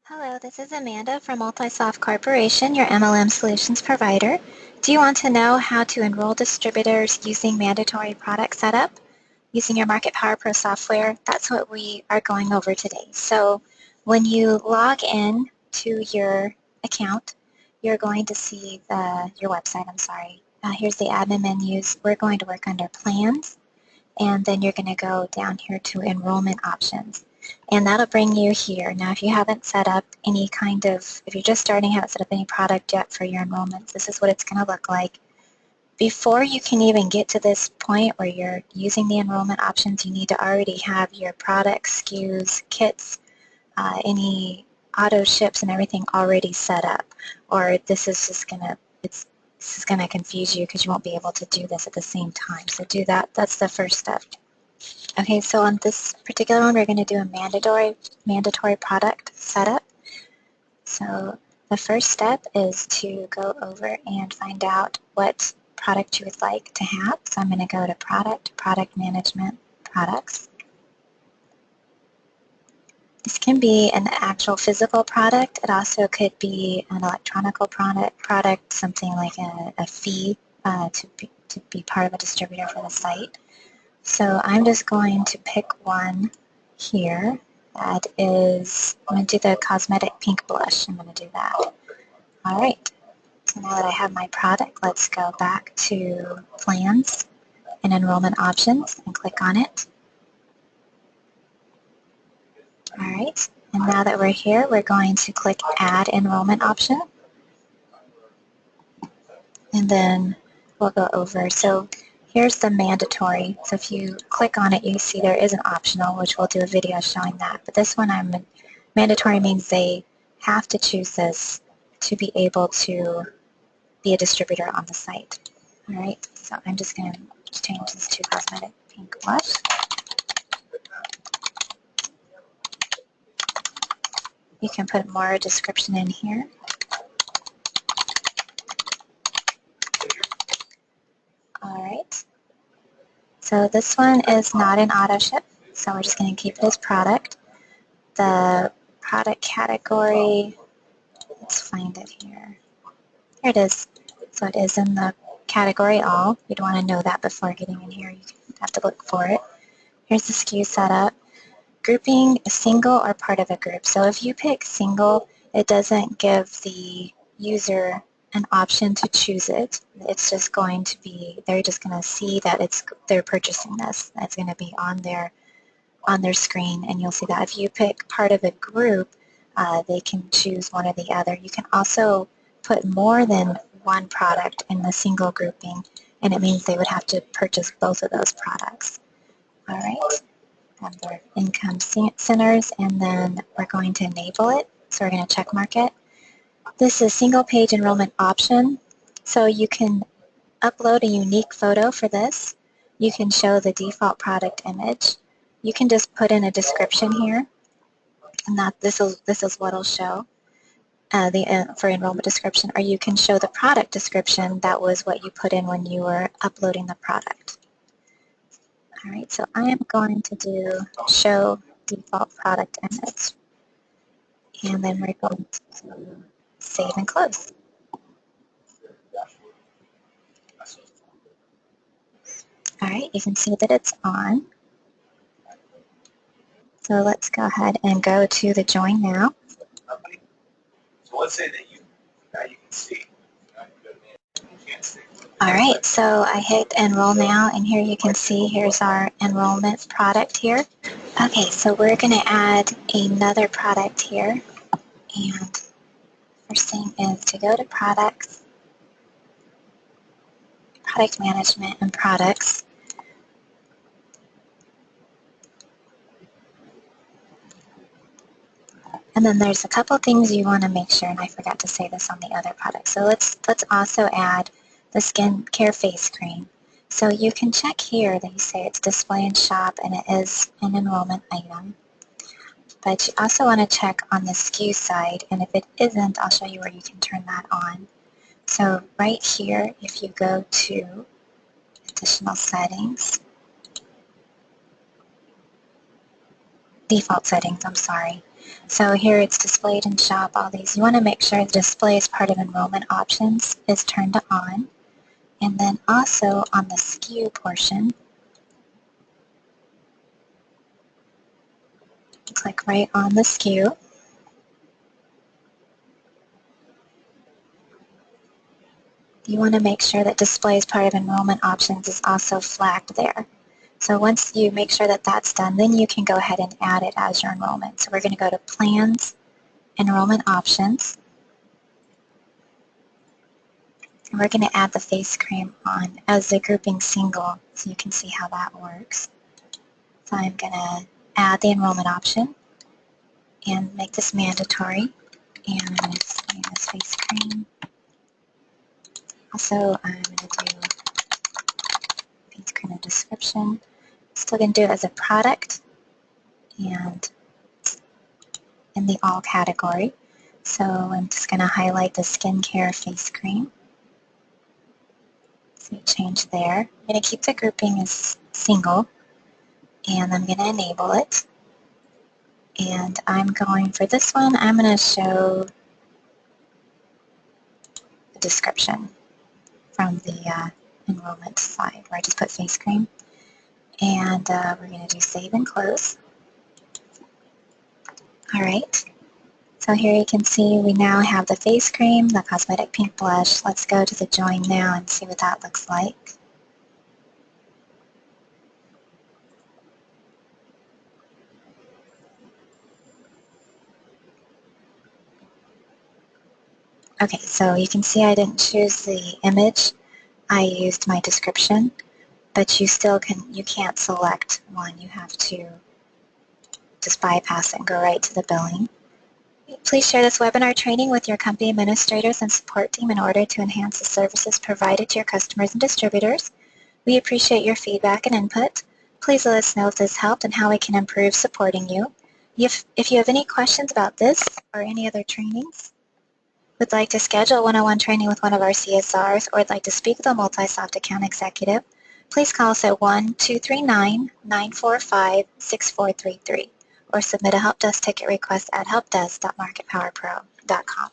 Hello, this is Amanda from Multisoft Corporation, your MLM solutions provider. Do you want to know how to enroll distributors using mandatory product setup using your Market Power Pro software? That's what we are going over today. So when you log in to your account, you're going to see your website. Here's the admin menus. We're going to work under plans, and then you're going to go down here to enrollment options. And that'll bring you here. Now, if you haven't set up any if you're just starting, haven't set up any product yet for your enrollments, this is what it's going to look like. Before you can even get to this point where you're using the enrollment options, you need to already have your products, SKUs, kits, any auto ships and everything already set up. Or this is just going to confuse you because you won't be able to do this at the same time. So do that. That's the first step. Okay, so on this particular one, we're going to do a mandatory product setup. So the first step is to go over and find out what product you would like to have. So I'm going to go to Product Management, Products. This can be an actual physical product. It also could be an electronic product, something like a fee to be part of a distributor for the site. So I'm just going to pick one here that is, I'm going to do the cosmetic pink blush. I'm going to do that. All right. So now that I have my product, let's go back to Plans and Enrollment Options and click on it. All right. And now that we're here, we're going to click Add Enrollment Option. And then we'll go over. So here's the mandatory. So if you click on it, you see there is an optional, which we'll do a video showing that. But this one, mandatory means they have to choose this to be able to be a distributor on the site. All right, so I'm just going to change this to cosmetic pink blush. You can put more description in here. All right. So this one is not an auto ship, so we're just going to keep it as product. The product category, let's find it here. Here it is. So it is in the category all. You'd want to know that before getting in here. You have to look for it. Here's the SKU setup. Grouping a single or part of a group. So if you pick single, it doesn't give the user an option to choose it. It's just going to be, they're just going to see that they're purchasing this. That's going to be on their screen, and you'll see that. If you pick part of a group, they can choose one or the other. You can also put more than one product in the single grouping, and it means they would have to purchase both of those products. All right. Under income centers, and then we're going to enable it. So we're going to check mark it. This is single page enrollment option. So you can upload a unique photo for this. You can show the default product image. You can just put in a description here, and this is what it'll show for enrollment description. Or you can show the product description. That was what you put in when you were uploading the product. All right, so I am going to do show default product image, and then we're going to save and close. All right, you can see that it's on. So let's go ahead and go to the Join Now. So let's say that now you can see. You can't see. All right, so I hit Enroll Now, and here you can see here's our enrollment product here. Okay, so we're going to add another product here, and first thing is to go to Products, Product Management, and Products. And then there's a couple things you want to make sure, and I forgot to say this on the other product. So let's also add the skincare face cream. So you can check here that you say it's display and shop, and it is an enrollment item. But you also want to check on the SKU side, and if it isn't, I'll show you where you can turn that on. So right here, if you go to Additional Settings, Default Settings, I'm sorry. So here it's displayed in shop, all these. You want to make sure the display as part of enrollment options is turned on. And then also on the SKU portion, click right on the SKU. You want to make sure that display as part of enrollment options is also flagged there. So once you make sure that that's done, then you can go ahead and add it as your enrollment. So we're going to go to Plans, Enrollment Options, and we're going to add the face cream on as a grouping single so you can see how that works. So I'm going to add the enrollment option and make this mandatory, and I'm going to name this face cream. Also, I'm going to do face cream in description. Still going to do it as a product and in the all category. So I'm just going to highlight the skincare face cream. So change there. I'm going to keep the grouping as single, and I'm going to enable it. And I'm going, for this one, I'm going to show the description from the enrollment slide where I just put face cream. And we're going to do save and close. All right. So here you can see we now have the face cream, the cosmetic pink blush. Let's go to the join now and see what that looks like. Okay, so you can see I didn't choose the image. I used my description, but you can't select one. You have to just bypass it and go right to the billing. Please share this webinar training with your company administrators and support team in order to enhance the services provided to your customers and distributors. We appreciate your feedback and input. Please let us know if this helped and how we can improve supporting you. If you have any questions about this or any other trainings, would like to schedule one-on-one training with one of our CSRs, or would like to speak with a multi-soft account executive, please call us at 1-239-945-6433 or submit a help desk ticket request at helpdesk.marketpowerpro.com.